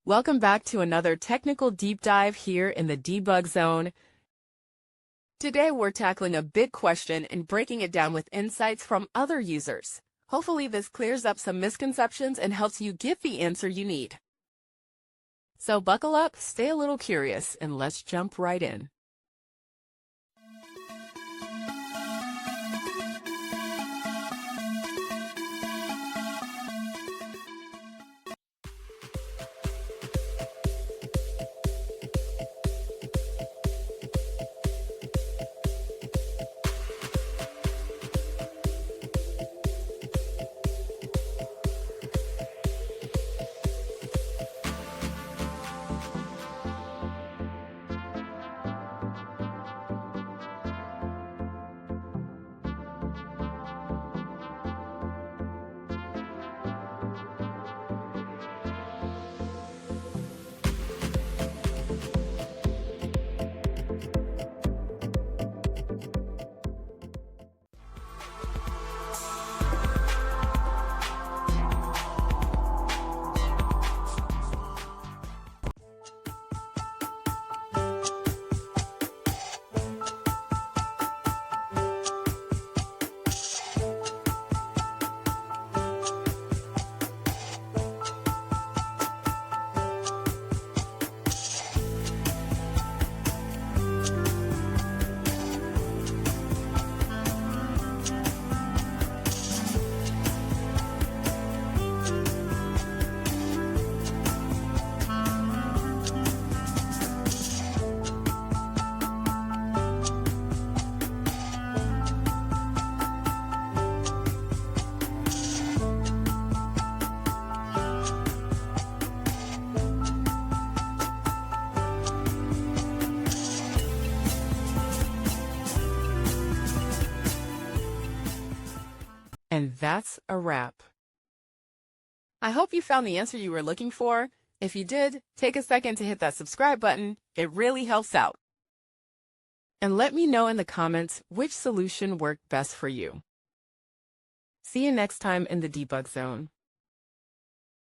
Welcome back to another technical deep dive here in the debug zone. Today we're tackling a big question and breaking it down with insights from other users. Hopefully this clears up some misconceptions and helps you get the answer you need. So buckle up, stay a little curious, and let's jump right in. And that's a wrap. I hope you found the answer you were looking for. If you did, take a second to hit that subscribe button. It really helps out. And let me know in the comments which solution worked best for you. See you next time in the debug zone.